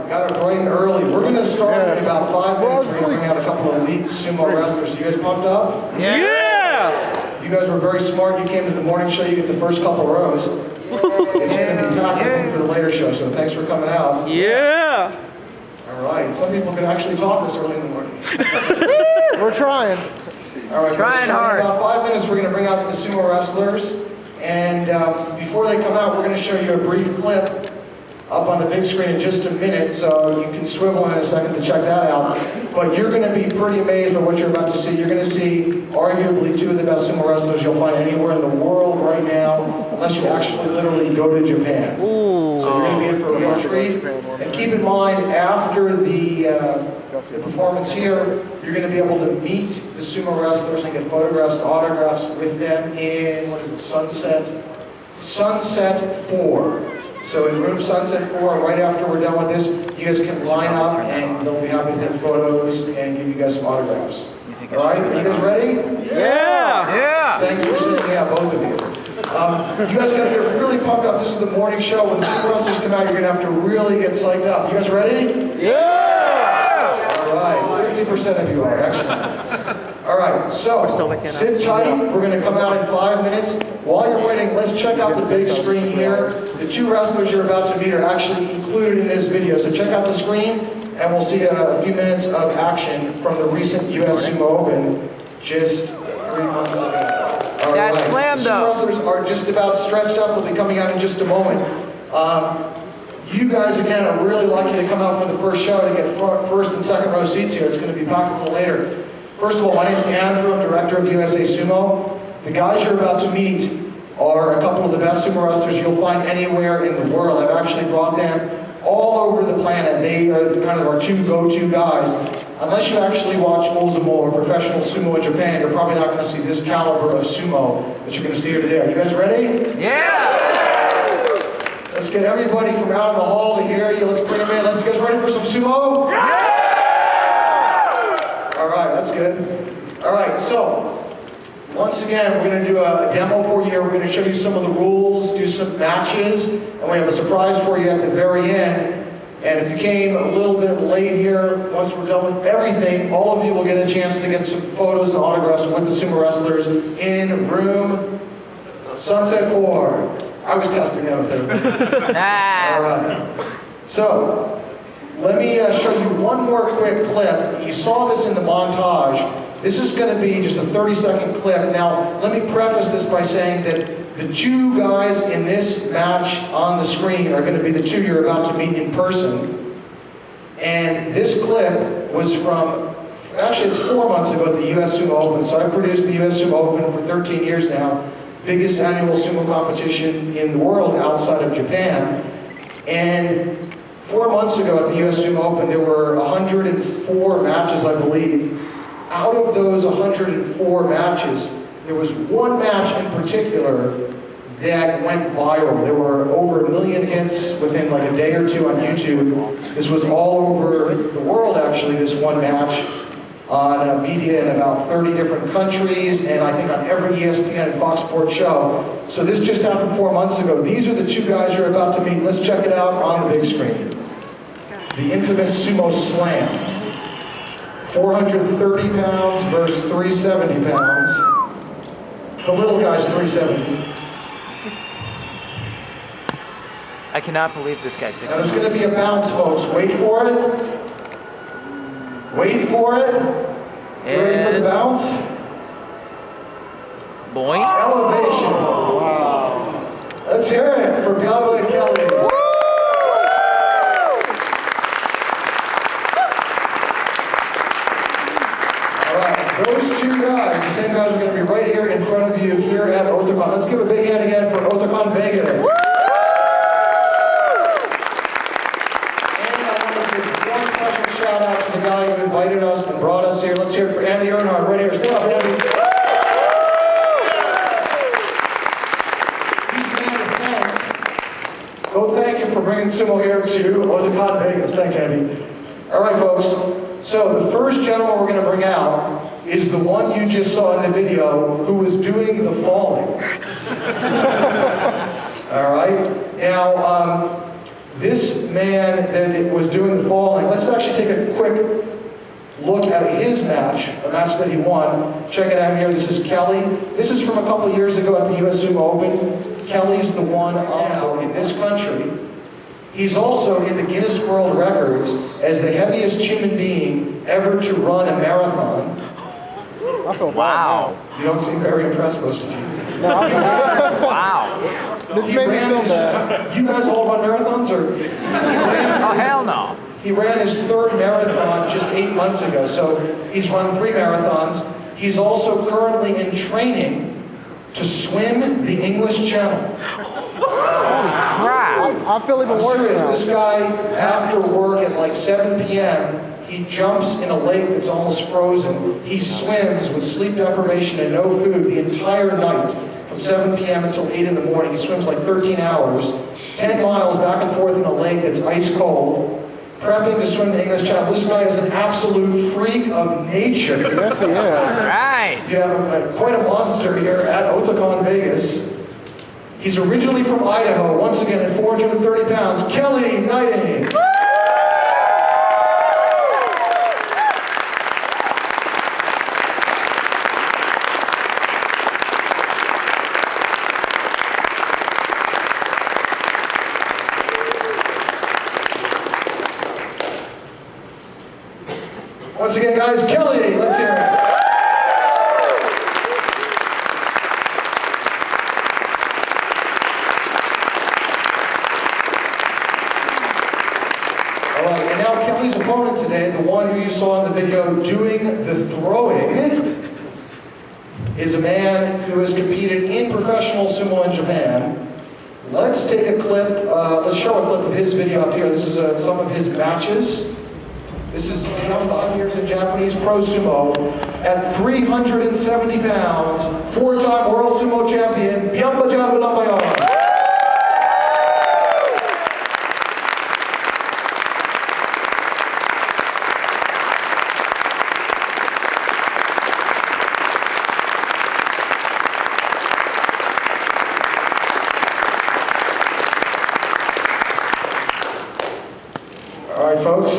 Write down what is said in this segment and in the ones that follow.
got it bright and early. We're going to start in about 5 minutes. We're going to bring out a couple of elite sumo wrestlers. You guys pumped up? Yeah! You guys were very smart. You came to the morning show. You get the first couple rows. It's going to be packed for the later show, so thanks for coming out. Yeah! All right. Some people can actually talk this early in the morning. We're trying. All right. Trying hard. In about 5 minutes, we're going to bring out the sumo wrestlers. And before they come out, we're going to show you a brief clip up on the big screen in just a minute, so you can swivel in a second to check that out. But you're going to be pretty amazed by what you're about to see. You're going to see arguably two of the best sumo wrestlers you'll find anywhere in the world right now, unless you actually literally go to Japan. Ooh. So you're going to be in for a real treat. And keep in mind, after the performance here, you're going to be able to meet the sumo wrestlers and get photographs and autographs with them in, what is it, Sunset 4. So in room Sunset 4, right after we're done with this, you guys can line up and they'll be happy to take photos and give you guys some autographs. All right, are you guys ready? Yeah! Yeah! Thanks for sitting out, both of you. You guys got to get really pumped up. This is the morning show. When the sumo wrestlers come out, you're going to have to really get psyched up. You guys ready? Yeah! All right, 50% of you are. Excellent. All right, so sit tight. We're going to come out in 5 minutes. While you're waiting, let's check out the big screen here. The two wrestlers you're about to meet are actually included in this video. So check out the screen, and we'll see a few minutes of action from the recent US Sumo Open just 3 months ago. All right. That slam, the though. sumo wrestlers are just about stretched up. They'll be coming out in just a moment. You guys, again, are really lucky to come out for the first show to get first and second row seats here. It's going to be packed a little later. First of all, my name is Andrew. I'm director of USA Sumo. The guys you're about to meet are a couple of the best sumo wrestlers you'll find anywhere in the world. I've actually brought them all over the planet. They are kind of our two go-to guys. Unless you actually watch Ozumo or professional sumo in Japan, you're probably not going to see this caliber of sumo that you're going to see here today. Are you guys ready? Yeah! Let's get everybody from out in the hall to hear you. Let's bring them in. You guys ready for some sumo? Yeah! All right, that's good. All right, so once again, we're going to do a demo for you here. We're going to show you some of the rules, do some matches, and we have a surprise for you at the very end. And if you came a little bit late here, once we're done with everything, all of you will get a chance to get some photos and autographs with the sumo wrestlers in room Sunset 4. I was testing out there. All right. So, let me show you one more quick clip. You saw this in the montage. This is going to be just a 30-second clip. Now, let me preface this by saying that the two guys in this match on the screen are going to be the two you're about to meet in person. And this clip was from, actually it's 4 months ago at the US Sumo Open. So I've produced the US Sumo Open for 13 years now. Biggest annual sumo competition in the world outside of Japan. And 4 months ago at the US Sumo Open, there were 104 matches, I believe. Out of those 104 matches, there was one match in particular that went viral. There were over 1 million hits within like a day or two on YouTube. This was all over the world, actually, this one match, on media in about 30 different countries, and I think on every ESPN and Fox Sports show. So this just happened 4 months ago. These are the two guys you're about to meet. Let's check it out on the big screen. The infamous Sumo Slam. 430 pounds versus 370 pounds. The little guy's 370. I cannot believe this guy picked Now there's going to be a bounce, folks. Wait for it. Wait for it. You ready for the bounce? Boing. Elevation. Wow. Let's hear it for Byamba and Kelly. Those two guys, the same guys, are going to be right here in front of you here at Otakon. Let's give a big hand again for Otakon Vegas. And I want to give one special shout out to the guy who invited us and brought us here. Let's hear it for Andy Earnhardt right here. Stand up, Andy. He's the man to thank. Go thank him for bringing sumo here to Otakon Vegas. Thanks, Andy. All right, folks. So the first gentleman we're going to bring out is the one you just saw in the video who was doing the falling. All right? Now, This man that was doing the falling, let's actually take a quick look at his match, a match that he won. Check it out here. This is Kelly. This is from a couple of years ago at the US Sumo Open. Kelly's the one in this country. He's also in the Guinness World Records as the heaviest human being ever to run a marathon. I feel Wow. You don't seem very impressed, most of you. No, I feel bad. Wow. This He made me ran feel his- bad. You guys all run marathons, or? Oh, hell no. He ran his third marathon just 8 months ago, so he's run 3 marathons. He's also currently in training to swim the English Channel. Holy crap. I feel even I'm worse serious, now. this guy, after work at like 7 p.m., he jumps in a lake that's almost frozen. He swims with sleep deprivation and no food the entire night, from 7 p.m. until 8 in the morning. He swims like 13 hours, 10 miles back and forth in a lake that's ice cold, prepping to swim the English Channel. This guy is an absolute freak of nature. Yes, he is. Right. You have quite a monster here at Otakon Vegas. He's originally from Idaho, once again at 430 pounds, Kelly Gneiting. Once again, guys, Kelly, let's hear it. All right, and now Kelly's opponent today, the one who you saw in the video doing the throwing, is a man who has competed in professional sumo in Japan. Let's take a clip, let's show a clip of his video up here. This is some of his matches. This is Byamba years in Japanese pro sumo. At 370 pounds, 4-time world sumo champion, Byambajav Ulambayar. All right, folks.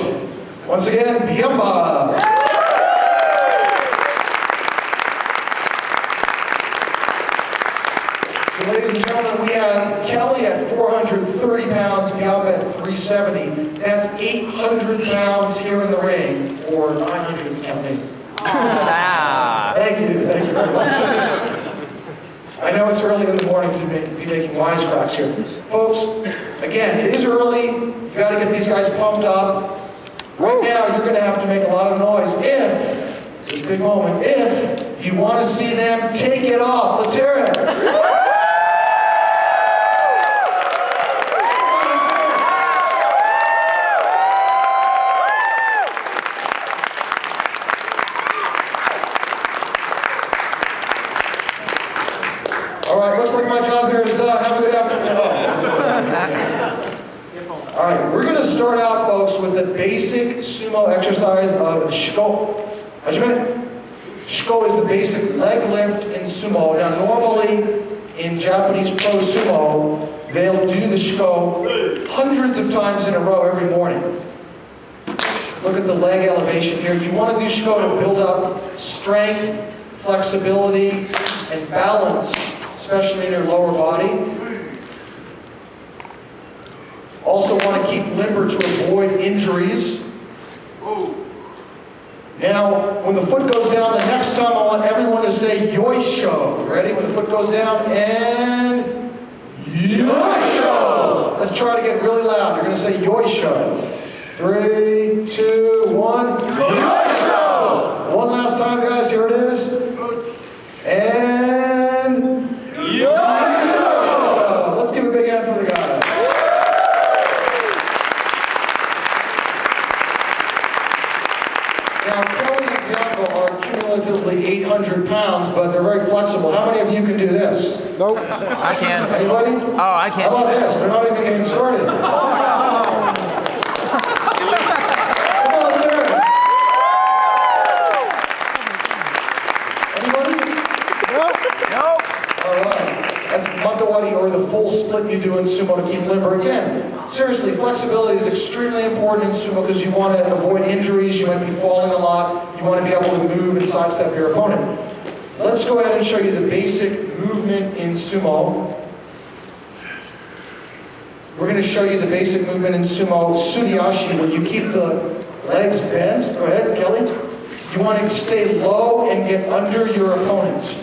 Once again, Byamba. So, ladies and gentlemen, we have Kelly at 430 pounds, Byamba at 370. That's 800 pounds here in the ring, or 900 if you count me. Ah. Thank you very much. I know it's early in the morning to be making wisecracks here. Folks, again, it is early. You got to get these guys pumped up. Right now, you're going to have to make a lot of noise if, this big moment, if you want to see them take it off. Let's hear it. All right, looks like my job here is done. Have a good afternoon. All right, we're going to start out, folks, with the basic sumo exercise of shiko. Shiko is the basic leg lift in sumo. Now, normally in Japanese pro sumo, they'll do the shiko hundreds of times in a row every morning. Look at the leg elevation here. You want to do shiko to build up strength, flexibility, and balance, especially in your lower body. Also want to keep limber to avoid injuries. Now, when the foot goes down, the next time I want everyone to say yoisho. Ready? When the foot goes down, and yoisho. Let's try to get really loud. You're going to say yoisho. 3, 2, 1, yoisho. One last time, guys. Here it is. And yoisho. Let's give a big hand for the guys. Now, Kelly and Byamba are cumulatively 800 pounds, but they're very flexible. How many of you can do this? Nope. I can. Anybody? Oh, I How can. about this? They're not even getting started. Come on, let's hear it. Anybody? Nope. All right. That's matawari, or the full split you do in sumo to keep limber again. Seriously, flexibility is extremely important in sumo because you want to avoid injuries, you might be falling a lot, you want to be able to move and sidestep your opponent. Let's go ahead and show you the basic movement in sumo. We're going to show you the basic movement in sumo, Suriashi, where you keep the legs bent. Go ahead, Kelly. You want to stay low and get under your opponent.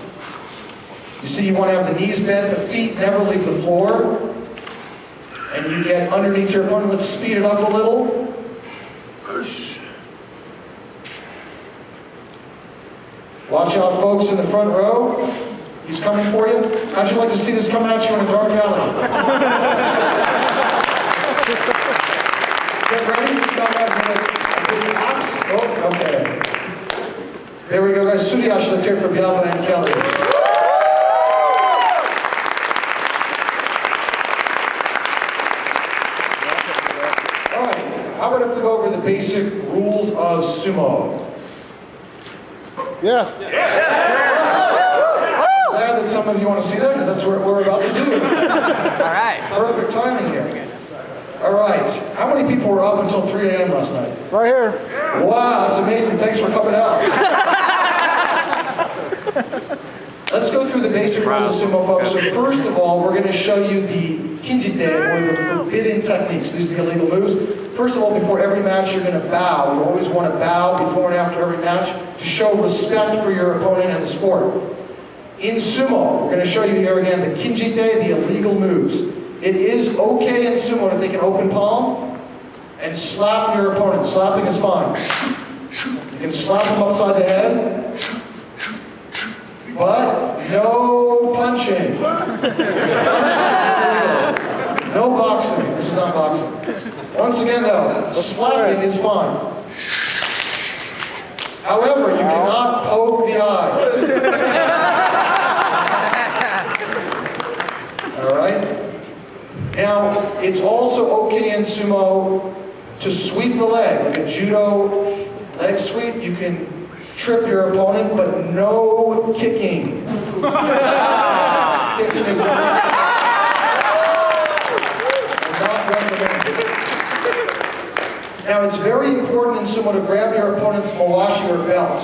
You see, you want to have the knees bent, the feet never leave the floor. And you get underneath your opponent. Let's speed it up a little. Watch out, folks, in the front row. He's coming for you. How'd you like to see this coming at you in a dark alley? Get ready. This guy has a big axe. Oh, okay. There we go, guys. Suriashi, let's hear it for Byamba and Kelly. All right. How about if we go over the basic rules of sumo? Yes. Glad that some of you want to see that because that's what we're about to do. All right. Perfect timing here. All right. How many people were up until 3 a.m. last night? Right here. Wow, that's amazing. Thanks for coming out. Let's go through the basic rules of sumo, folks. So first of all, we're going to show you the kinjite, or the forbidden techniques. These are the illegal moves. First of all, before every match, you're going to bow. You always want to bow before and after every match to show respect for your opponent and the sport. In sumo, we're going to show you here again the kinjite, the illegal moves. It is okay in sumo to take an open palm and slap your opponent. Slapping is fine. You can slap him upside the head, but no punching. Punching is illegal. No boxing. This is not boxing. Once again, though, slapping is fine. However, you cannot poke the eyes. All right? Now, it's also okay in sumo to sweep the leg, like a judo leg sweep. You can trip your opponent, but no kicking. Kicking is illegal. Not recommended. Now, it's very important in sumo to grab your opponent's mawashi or belt.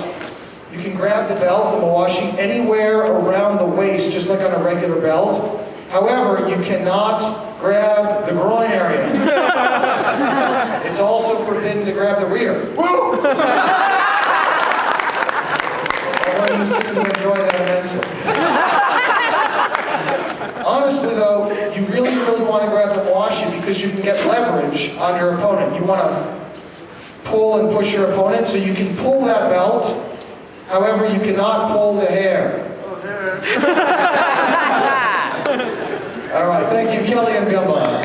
You can grab the belt, the mawashi, anywhere around the waist, just like on a regular belt. However, you cannot grab the groin area. It's also forbidden to grab the rear. Although you seem to enjoy that immensely. Honestly, though, you really want to grab the mawashi because you can get leverage on your opponent. You want to pull and push your opponent, so you can pull that belt. However, you cannot pull the hair. All right, thank you, Kelly and Byamba.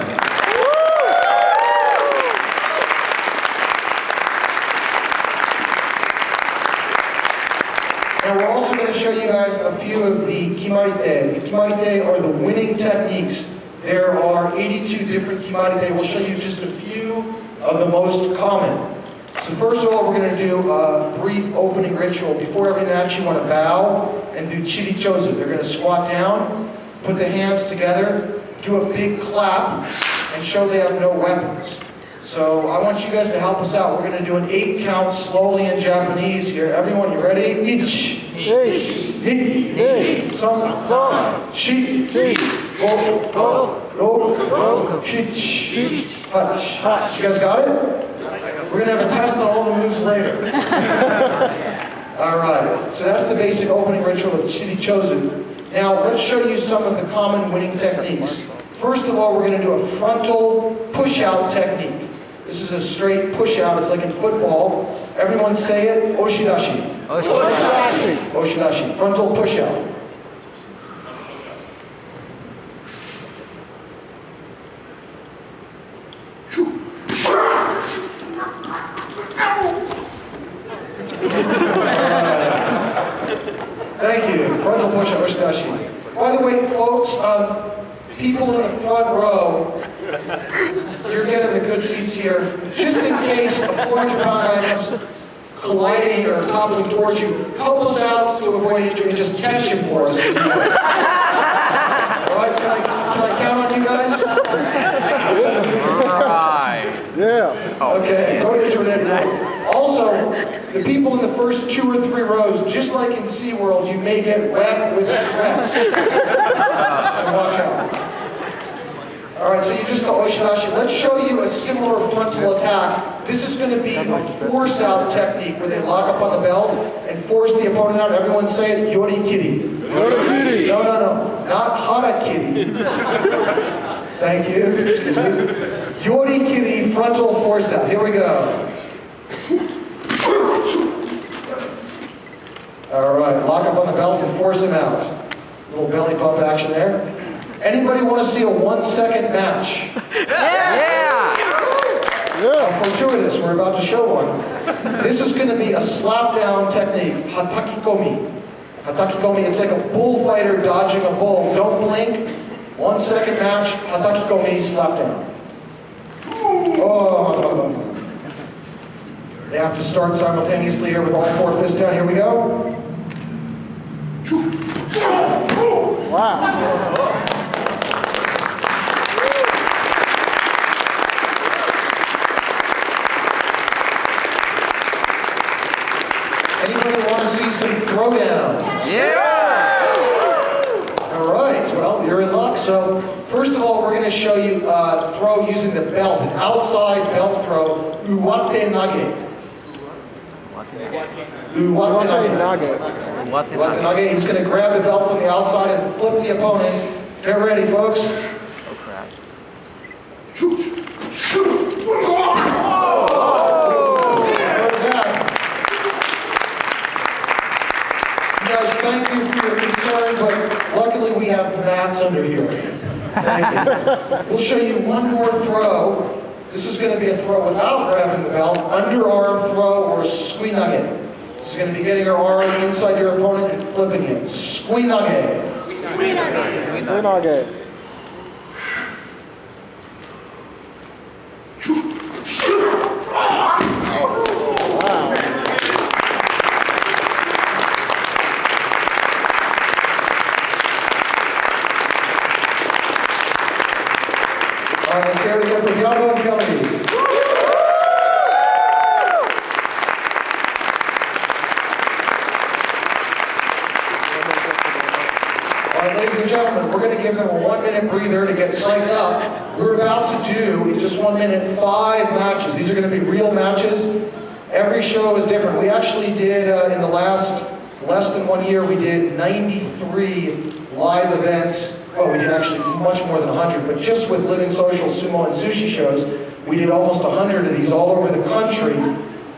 Now we're also going to show you guys a few of the kimarite. The kimarite are the winning techniques. There are 82 different kimarite. We'll show you just a few of the most common. So first of all, we're going to do a brief opening ritual. Before every match, you want to bow and do chirichozu. They're going to squat down, put the hands together, do a big clap, and show they have no weapons. So I want you guys to help us out. We're going to do an 8 count slowly in Japanese here. Everyone, you ready? Ich, ni, san, shi, go, ro, shich, hach. You guys got it? We're going to have a test on all the moves later. All right, so that's the basic opening ritual of chirichozu. Now, let's show you some of the common winning techniques. First of all, we're going to do a frontal push-out technique. This is a straight push-out. It's like in football. Everyone say it. Oshidashi. Oshidashi. Oshidashi. Frontal push-out. Thank you. Frontal push-out, Oshidashi. By the way, folks, people in the front row, you're getting the good seats here. Just in case a 400-pound guy comes colliding or toppling towards you, help us out to avoid injury and just catch him for us. All right, can I count on you guys? Okay, go to internet. Also, the people in the first 2 or 3 rows, just like in SeaWorld, you may get wet with sweat. So watch out. All right, so you just saw Oshirashi. Let's show you a similar frontal attack. This is going to be a force out technique where they lock up on the belt and force the opponent out. Everyone say it, Yorikiri. Yorikiri. No, not Harakiri. Thank you. Yorikiri frontal force out. Here we go. All right, lock up on the belt and force him out. Little belly pump action there. Anybody want to see a 1-second match? Yeah! How fortuitous, we're about to show one. This is going to be a slap down technique, hatakikomi. Hatakikomi, it's like a bullfighter dodging a bull. Don't blink. 1-second match, hatakikomi, slap down. Oh. They have to start simultaneously here with all 4 fists down. Here we go. Wow. Anybody want to see some throwdowns? Yeah! All right, well, you're in luck. So, first of all, we're going to show you throw using the belt, an outside belt throw, uwate nage. Uwate nage. Uwate nage. He's going to grab the belt from the outside and flip the opponent. Get ready, folks. Oh, crap. Thank you for your concern, but luckily we have mats under here. Thank you. We'll show you one more throw. This is going to be a throw without grabbing the belt, underarm throw or squinage. This is going to be getting your arm inside your opponent and flipping him. Squinage. Squinage. All right, let's hear it again for Byamba and Kelly. All right, ladies and gentlemen, we're going to give them a 1-minute breather to get psyched up. We're about to do, in just 1 minute, 5 matches. These are going to be real matches. Every show is different. We actually did, in the less than 1 year, we did 93 live events. Well, we did actually much more than 100, but just with Living Social, Sumo, and Sushi shows, we did almost 100 of these all over the country,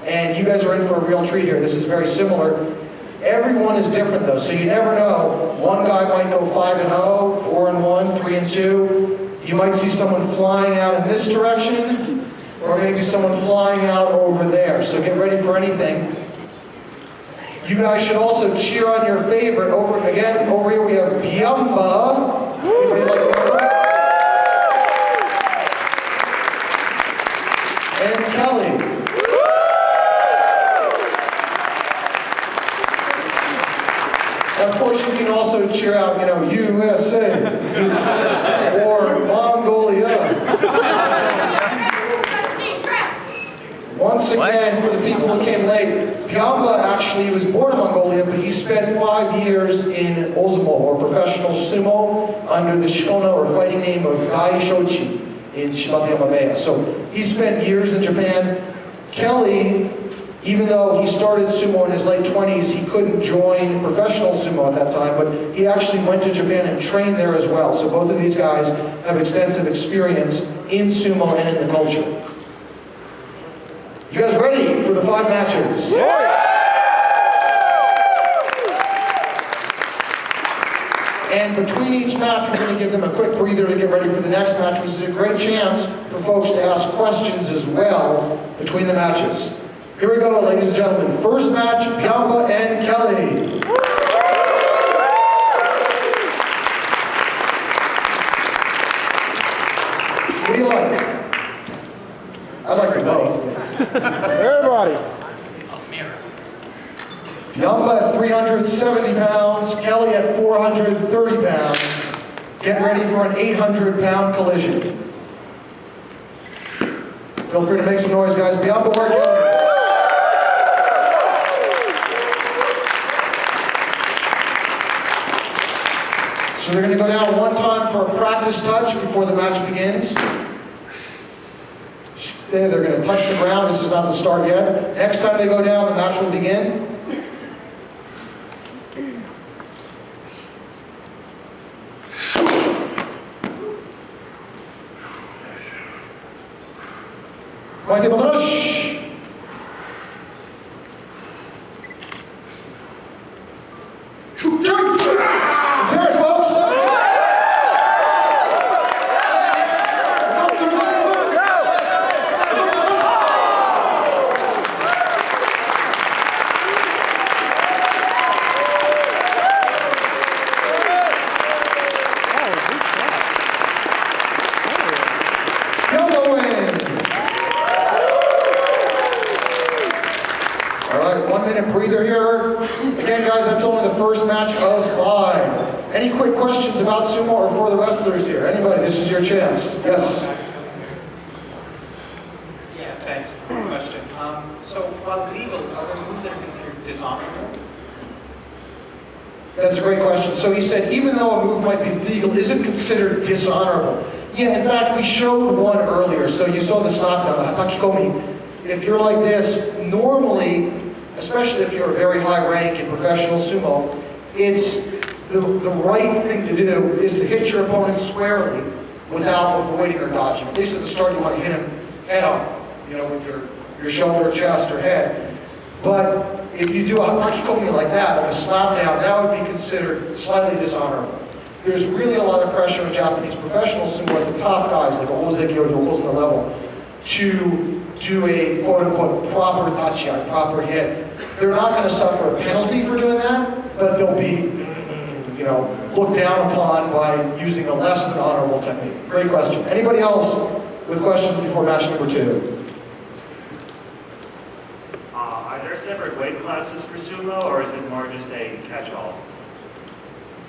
and you guys are in for a real treat here. This is very similar. Everyone is different though, so you never know. One guy might go 5-0, 4-1, 3-2. You might see someone flying out in this direction, or maybe someone flying out over there, so get ready for anything. You guys should also cheer on your favorite. Over here we have Byamba. Anybody like Byamba? And Kelly. And of course, you can also cheer out, USA or Mongolia. Once again, for the people who came late, Byamba actually was born in Mongolia, but he spent 5 years in Ozumo, or professional sumo, under the shikona, or fighting name of Gai Shochi in Byambajav. So he spent years in Japan. Kelly, even though he started sumo in his late 20s, he couldn't join professional sumo at that time, but he actually went to Japan and trained there as well. So both of these guys have extensive experience in sumo and in the culture. You guys ready for the 5 matches? Yeah. And between each match, we're going to give them a quick breather to get ready for the next match, which is a great chance for folks to ask questions as well between the matches. Here we go, ladies and gentlemen. First match, Byamba and Kelly. What do you like? I like them both. Everybody. Byamba at 370 pounds, Kelly at 430 pounds. Get ready for an 800-pound collision. Feel Feel free to make some noise, guys. Byamba working. So they're going to go down one time for a practice touch before the match begins. They're going to touch the ground. This is not the start yet. Next time they go down, the match will begin. Byambajav. Let's hear it, folks. Byamba wins. All right, 1 minute breather here. Again, guys, that's only the first match of 5. Any quick questions about sumo or for the wrestlers here? Anybody? This is your chance. Yes. Yeah, thanks. Question. So while legal, are there moves that are considered dishonorable? That's a great question. So he said, even though a move might be legal, is it considered dishonorable? Yeah, in fact, we showed one earlier. So you saw the slapdown, the hatakikomi. If you're like this, normally, especially if you're a very high rank in professional sumo, it's the right thing to do is to hit your opponent squarely without avoiding or dodging. At least at the start, you want to hit him head on, you know, with your shoulder, chest, or head. But if you do a hatakikomi like that, like a slap down, that would be considered slightly dishonorable. There's really a lot of pressure in Japanese professional sumo at the top guys, like Ozeki or Yokozuna level, to do a quote-unquote proper tachiai, proper hit. They're not going to suffer a penalty for doing that, but they'll be, you know, looked down upon by using a less than honorable technique. Great question. Anybody else with questions before match number 2? Are there separate weight classes for sumo, or is it more just a catch-all?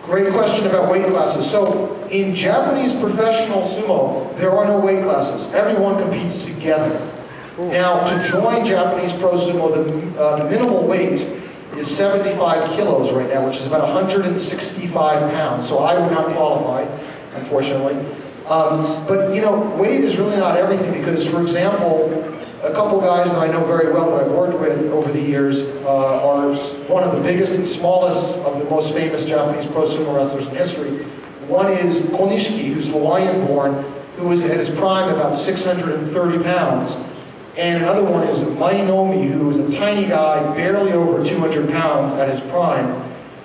Great question about weight classes. So in Japanese professional sumo, there are no weight classes. Everyone competes together. Now, to join Japanese pro sumo, the minimal weight is 75 kilos right now, which is about 165 pounds. So I would not qualify, unfortunately. But you know, weight is really not everything because, for example, a couple guys that I know very well that I've worked with over the years are one of the biggest and smallest of the most famous Japanese pro sumo wrestlers in history. One is Konishiki, who's Hawaiian-born, who was at his prime about 630 pounds. And another one is Mainomi, who is a tiny guy, barely over 200 pounds at his prime.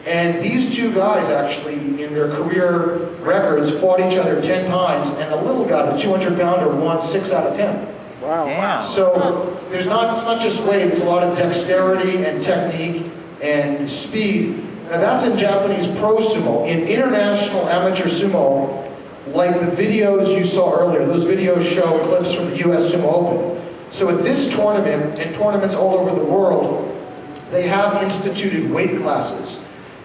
And these two guys actually, in their career records, fought each other 10 times, and the little guy, the 200-pounder, won 6 out of 10. Wow. Damn. So it's not just weight, it's a lot of dexterity and technique and speed. Now that's in Japanese pro sumo. In international amateur sumo, like the videos you saw earlier, those videos show clips from the US Sumo Open. So at this tournament, and tournaments all over the world, they have instituted weight classes.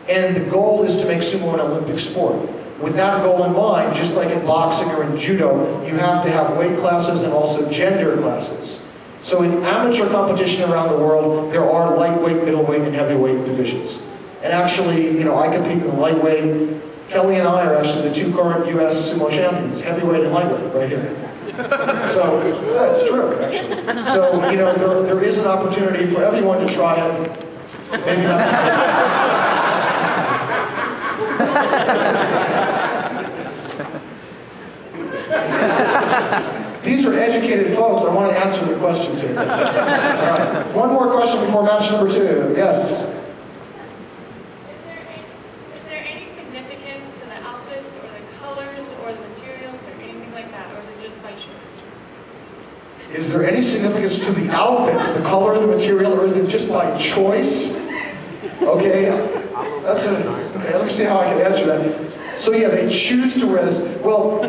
And the goal is to make sumo an Olympic sport. With that goal in mind, just like in boxing or in judo, you have to have weight classes and also gender classes. So in amateur competition around the world, there are lightweight, middleweight, and heavyweight divisions. And actually, you know, I compete in the lightweight. Kelly and I are actually the 2 current US sumo champions, heavyweight and lightweight, right here. So, that's true, actually. So, you know, there is an opportunity for everyone to try it. Maybe not today. These are educated folks. I want to answer their questions here. All right. One more question before match number 2. Yes? Is there any significance to the outfits or the colors or the materials or anything like that, or is it just by choice? Is there any significance to the outfits, the color, the material, or is it just by choice? Okay, okay, let me see how I can answer that. So yeah, they choose to wear this. Well,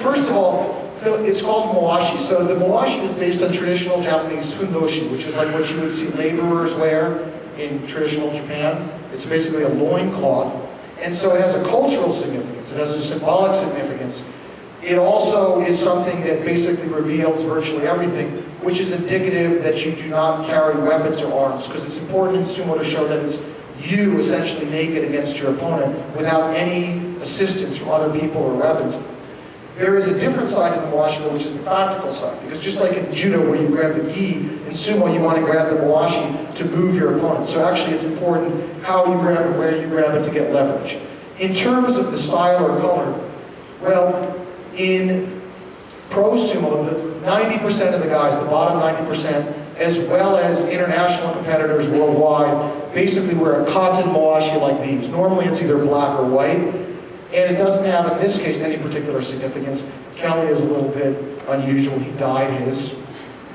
first of all, it's called moashi. So the moashi is based on traditional Japanese fundoshi, which is like what you would see laborers wear in traditional Japan. It's basically a loincloth. And so it has a cultural significance. It has a symbolic significance. It also is something that basically reveals virtually everything, which is indicative that you do not carry weapons or arms, because it's important in sumo to show that it's you essentially naked against your opponent without any assistance from other people or weapons. There is a different side to the mawashi, which is the practical side, because just like in judo where you grab the gi, in sumo you want to grab the mawashi to move your opponent. So actually it's important how you grab it, where you grab it to get leverage. In terms of the style or color, well, in pro sumo, the 90% of the guys, the bottom 90%, as well as international competitors worldwide, basically wear a cotton mawashi like these. Normally it's either black or white, and it doesn't have, in this case, any particular significance. Kelly is a little bit unusual. He dyed his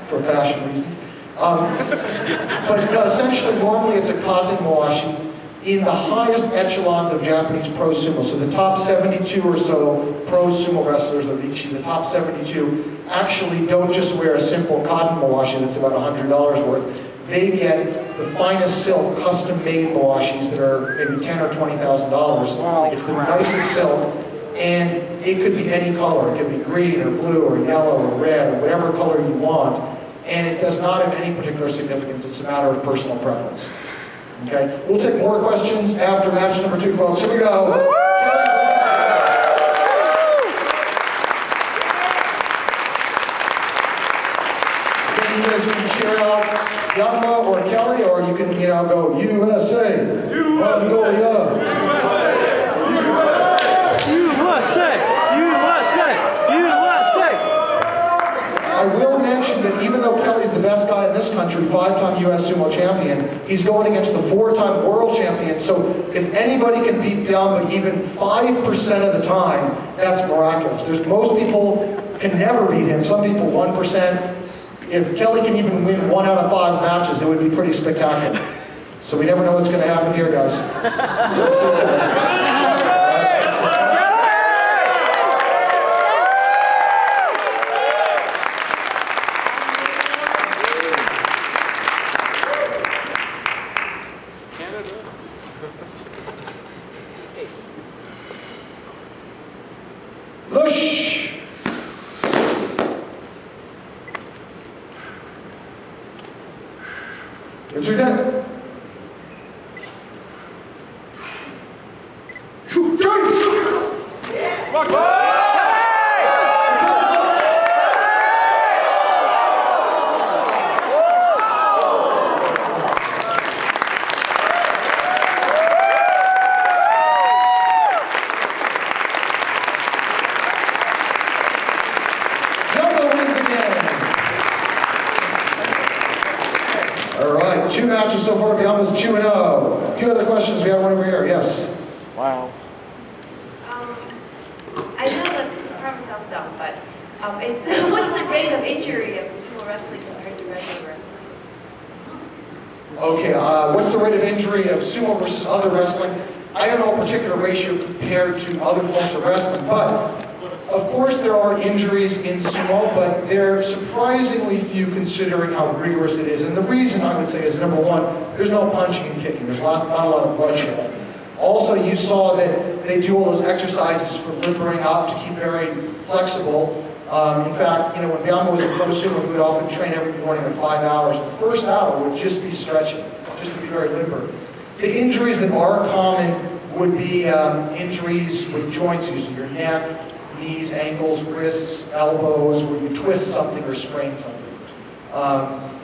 for fashion reasons. But no, essentially, normally it's a cotton mawashi. In the highest echelons of Japanese pro sumo, so the top 72 or so pro sumo wrestlers of each, the top 72, actually don't just wear a simple cotton mawashi that's about $100 worth. They get the finest silk, custom-made mawashis that are maybe $10,000 or $20,000. Wow. It's the nicest silk, and it could be any color. It could be green or blue or yellow or red or whatever color you want, and it does not have any particular significance. It's a matter of personal preference. Okay, we'll take more questions after match number 2, folks. Here we go. Again, you guys can cheer out Byamba or Kelly, or you can, go USA. Mongolia. I will mention that even though Kelly's the best guy in this country, 5-time US Sumo champion, he's going against the 4-time world champion. So if anybody can beat Byamba even 5% of the time, that's miraculous. Most people can never beat him. Some people 1%. If Kelly can even win 1 out of 5 matches, it would be pretty spectacular. So we never know what's going to happen here, guys. Lush! Let's do that. Shoot, All right, 2 matches so far. Byamba's 2-0. A few other questions. We have one over here. Yes. Wow. I know that this probably sounds dumb, but what's the rate of injury of sumo wrestling compared to regular wrestling? Okay, what's the rate of injury of sumo versus other wrestling? I don't know a particular ratio compared to other forms of wrestling, but of course there are injuries in sumo, but they're surprisingly few considering how rigorous it is. And the reason I would say is, number one, there's no punching and kicking. There's not a lot of bloodshed. Also, you saw that they do all those exercises for limbering up to keep very flexible. In fact, when Byamba was in pro sumo, he would often train every morning for 5 hours. The first hour would just be stretching, just to be very limber. The injuries that are common would be injuries with joints, usually your neck, knees, ankles, wrists, elbows, where you twist something or sprain something.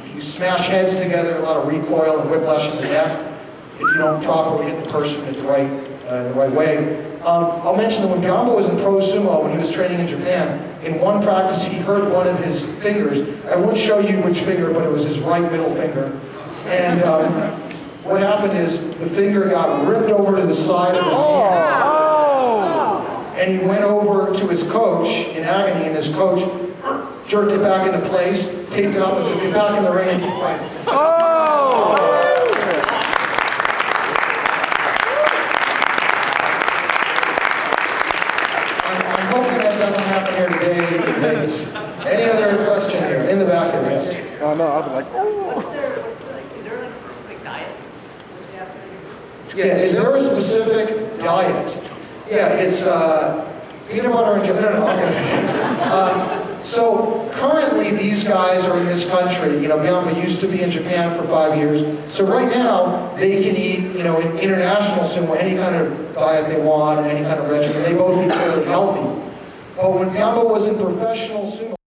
If you smash heads together, a lot of recoil and whiplash in the neck, if you don't properly hit the person in the right way. I'll mention that when Byamba was in pro sumo, when he was training in Japan, in one practice he hurt one of his fingers. I won't show you which finger, but it was his right middle finger. And what happened is the finger got ripped over to the side of his hand. And he went over to his coach in agony, and his coach jerked it back into place, taped it up, and said, "Get back in the ring and keep fighting." I'm hoping that doesn't happen here today in Vegas. Any other question here? In the back here, yes. Oh no, I'll be like, Is there like a perfect diet? Yeah, is there a specific diet? Yeah, it's Peanut butter and jelly. No. So currently these guys are in this country. You know, Byamba used to be in Japan for 5 years. So right now they can eat, you know, in international sumo, any kind of diet they want, any kind of regimen. They both eat fairly healthy. But when Byamba was in professional sumo,